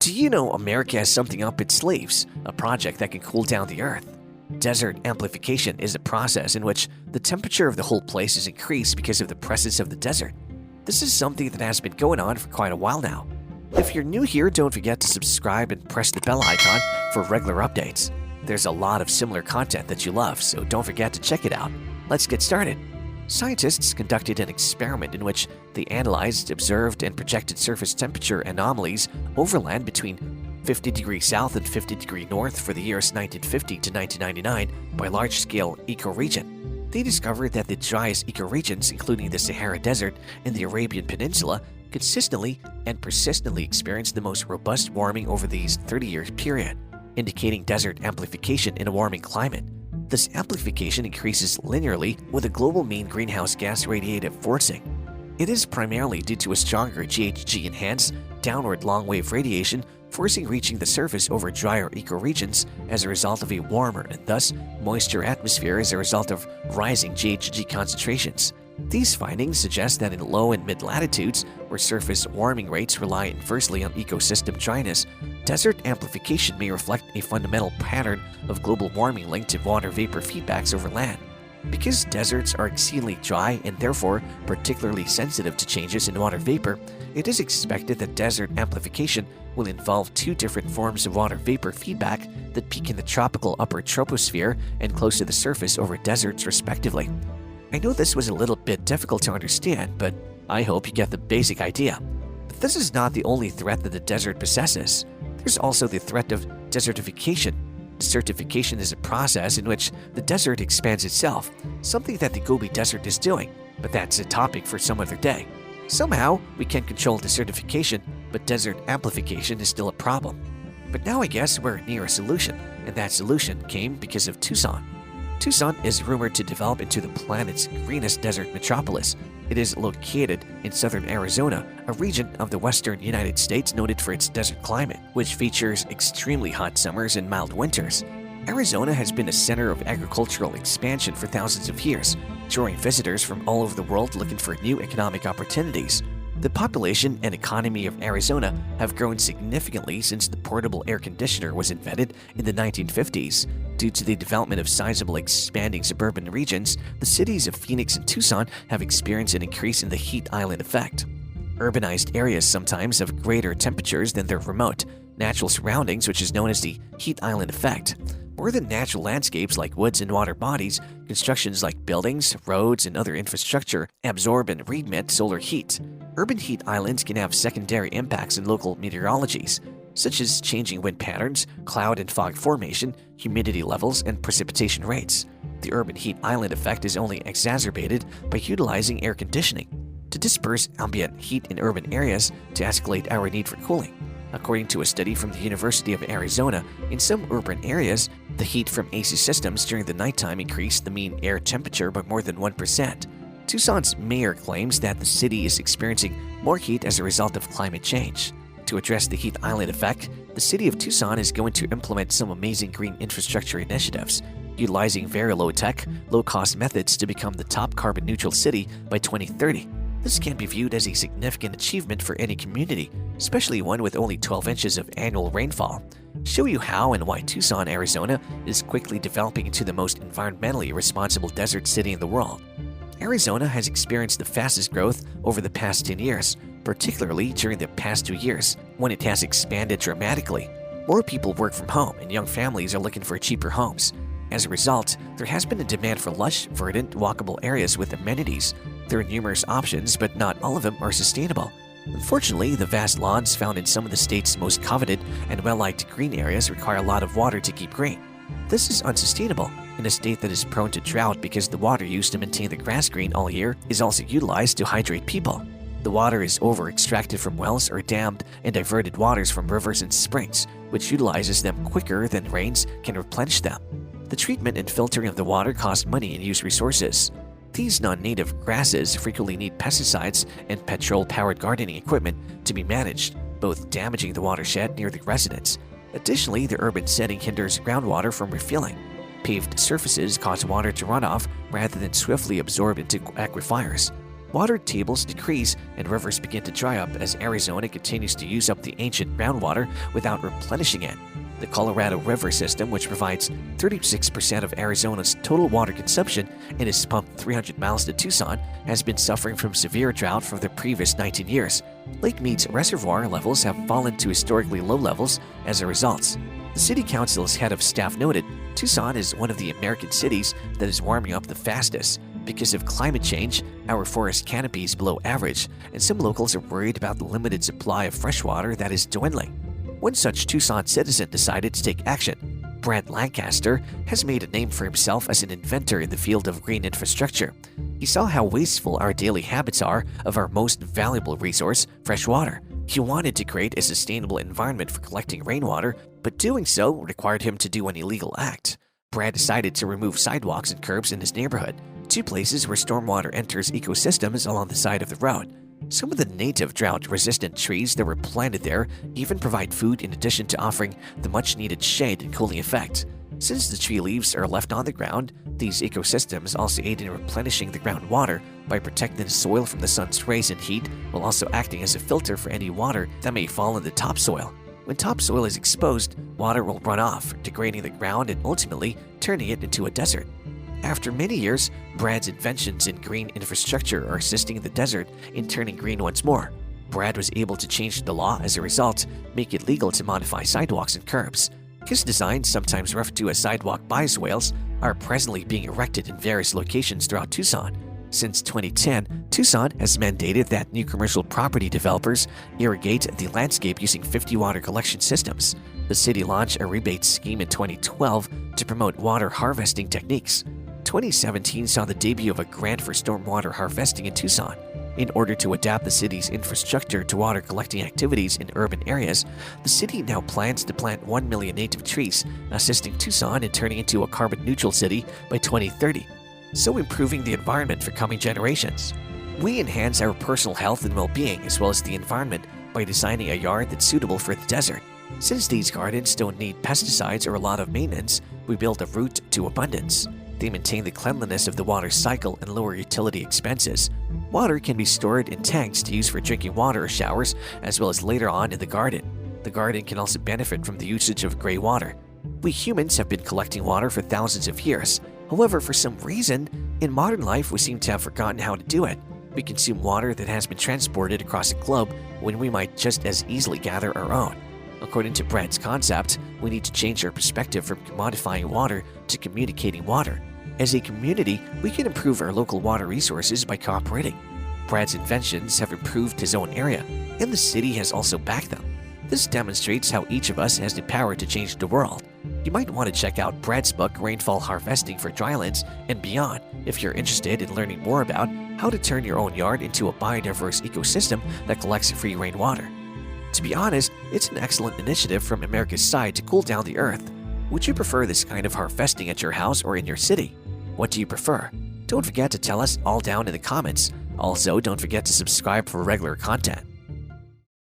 Do you know America has something up its sleeves, a project that can cool down the Earth? Desert amplification is a process in which the temperature of the whole place is increased because of the presence of the desert. This is something that has been going on for quite a while now. If you're new here, don't forget to subscribe and press the bell icon for regular updates. There's a lot of similar content that you love, so don't forget to check it out. Let's get started. Scientists conducted an experiment in which they analyzed, observed, and projected surface temperature anomalies over land between 50 degrees south and 50 degrees north for the years 1950 to 1999 by large-scale ecoregion. They discovered that the driest ecoregions, including the Sahara Desert and the Arabian Peninsula, consistently and persistently experienced the most robust warming over these 30-year period, indicating desert amplification in a warming climate. This amplification increases linearly with a global mean greenhouse gas radiative forcing. It is primarily due to a stronger GHG-enhanced downward long-wave radiation forcing reaching the surface over drier ecoregions as a result of a warmer and thus moister atmosphere as a result of rising GHG concentrations. These findings suggest that in low and mid-latitudes, where surface warming rates rely inversely on ecosystem dryness, desert amplification may reflect a fundamental pattern of global warming linked to water vapor feedbacks over land. Because deserts are exceedingly dry and therefore particularly sensitive to changes in water vapor, it is expected that desert amplification will involve two different forms of water vapor feedback that peak in the tropical upper troposphere and close to the surface over deserts respectively. I know this was a little bit difficult to understand, but I hope you get the basic idea. But this is not the only threat that the desert possesses. There's also the threat of desertification. Desertification is a process in which the desert expands itself, something that the Gobi Desert is doing, but that's a topic for some other day. Somehow, we can control desertification, but desert amplification is still a problem. But now I guess we're near a solution, and that solution came because of Tucson. Tucson is rumored to develop into the planet's greenest desert metropolis. It is located in southern Arizona, a region of the western United States noted for its desert climate, which features extremely hot summers and mild winters. Arizona has been a center of agricultural expansion for thousands of years, drawing visitors from all over the world looking for new economic opportunities. The population and economy of Arizona have grown significantly since the portable air conditioner was invented in the 1950s. Due to the development of sizable expanding suburban regions, the cities of Phoenix and Tucson have experienced an increase in the heat island effect. Urbanized areas sometimes have greater temperatures than their remote, natural surroundings, which is known as the heat island effect. More than natural landscapes like woods and water bodies, constructions like buildings, roads, and other infrastructure absorb and remit solar heat. Urban heat islands can have secondary impacts in local meteorologies, such as changing wind patterns, cloud and fog formation, humidity levels, and precipitation rates. The urban heat island effect is only exacerbated by utilizing air conditioning to disperse ambient heat in urban areas to escalate our need for cooling. According to a study from the University of Arizona, in some urban areas, the heat from AC systems during the nighttime increased the mean air temperature by more than 1%. Tucson's mayor claims that the city is experiencing more heat as a result of climate change. To address the heat island effect, the city of Tucson is going to implement some amazing green infrastructure initiatives, utilizing very low-tech, low-cost methods to become the top carbon-neutral city by 2030. This can be viewed as a significant achievement for any community, especially one with only 12 inches of annual rainfall. Show you how and why Tucson, Arizona is quickly developing into the most environmentally responsible desert city in the world. Arizona has experienced the fastest growth over the past 10 years, particularly during the past 2 years, when it has expanded dramatically. More people work from home and young families are looking for cheaper homes. As a result, there has been a demand for lush, verdant, walkable areas with amenities. There are numerous options, but not all of them are sustainable. Unfortunately, the vast lawns found in some of the state's most coveted and well-liked green areas require a lot of water to keep green. This is unsustainable in a state that is prone to drought because the water used to maintain the grass green all year is also utilized to hydrate people. The water is over-extracted from wells or dammed and diverted waters from rivers and springs, which utilizes them quicker than rains can replenish them. The treatment and filtering of the water cost money and use resources. These non-native grasses frequently need pesticides and petrol-powered gardening equipment to be managed, both damaging the watershed near the residents. Additionally, the urban setting hinders groundwater from refilling. Paved surfaces cause water to run off rather than swiftly absorb into aquifers. water tables decrease and rivers begin to dry up as Arizona continues to use up the ancient groundwater without replenishing it. The Colorado River system, which provides 36% of Arizona's total water consumption and is pumped 300 miles to Tucson, has been suffering from severe drought for the previous 19 years. Lake Mead's reservoir levels have fallen to historically low levels as a result. The city council's head of staff noted, Tucson is one of the American cities that is warming up the fastest. Because of climate change, our forest canopy is below average, and some locals are worried about the limited supply of fresh water that is dwindling. One such Tucson citizen decided to take action. Brent Lancaster has made a name for himself as an inventor in the field of green infrastructure. He saw how wasteful our daily habits are of our most valuable resource, fresh water. He wanted to create a sustainable environment for collecting rainwater, but doing so required him to do an illegal act. Brad decided to remove sidewalks and curbs in his neighborhood, two places where stormwater enters ecosystems along the side of the road. Some of the native drought-resistant trees that were planted there even provide food in addition to offering the much-needed shade and cooling effect. Since the tree leaves are left on the ground, these ecosystems also aid in replenishing the groundwater by protecting the soil from the sun's rays and heat, while also acting as a filter for any water that may fall in the topsoil. When topsoil is exposed, water will run off, degrading the ground and ultimately turning it into a desert. After many years, Brad's inventions in green infrastructure are assisting the desert in turning green once more. Brad was able to change the law as a result, make it legal to modify sidewalks and curbs. His designs, sometimes referred to as sidewalk bioswales, are presently being erected in various locations throughout Tucson. Since 2010, Tucson has mandated that new commercial property developers irrigate the landscape using 50 water collection systems. The city launched a rebate scheme in 2012 to promote water harvesting techniques. 2017 saw the debut of a grant for stormwater harvesting in Tucson. In order to adapt the city's infrastructure to water collecting activities in urban areas, the city now plans to plant 1 million native trees, assisting Tucson in turning into a carbon-neutral city by 2030, so improving the environment for coming generations. We enhance our personal health and well-being as well as the environment by designing a yard that's suitable for the desert. Since these gardens don't need pesticides or a lot of maintenance, we build a route to abundance. They maintain the cleanliness of the water cycle and lower utility expenses. Water can be stored in tanks to use for drinking water or showers, as well as later on in the garden. The garden can also benefit from the usage of gray water. We humans have been collecting water for thousands of years. However, for some reason, in modern life we seem to have forgotten how to do it. We consume water that has been transported across the globe when we might just as easily gather our own. According to Brad's concept, we need to change our perspective from commodifying water to communicating water. As a community, we can improve our local water resources by cooperating. Brad's inventions have improved his own area, and the city has also backed them. This demonstrates how each of us has the power to change the world. You might want to check out Brad's book Rainfall Harvesting for Drylands and Beyond if you're interested in learning more about how to turn your own yard into a biodiverse ecosystem that collects free rainwater. To be honest, it's an excellent initiative from America's side to cool down the earth. Would you prefer this kind of harvesting at your house or in your city? What do you prefer? Don't forget to tell us all down in the comments. Also, don't forget to subscribe for regular content.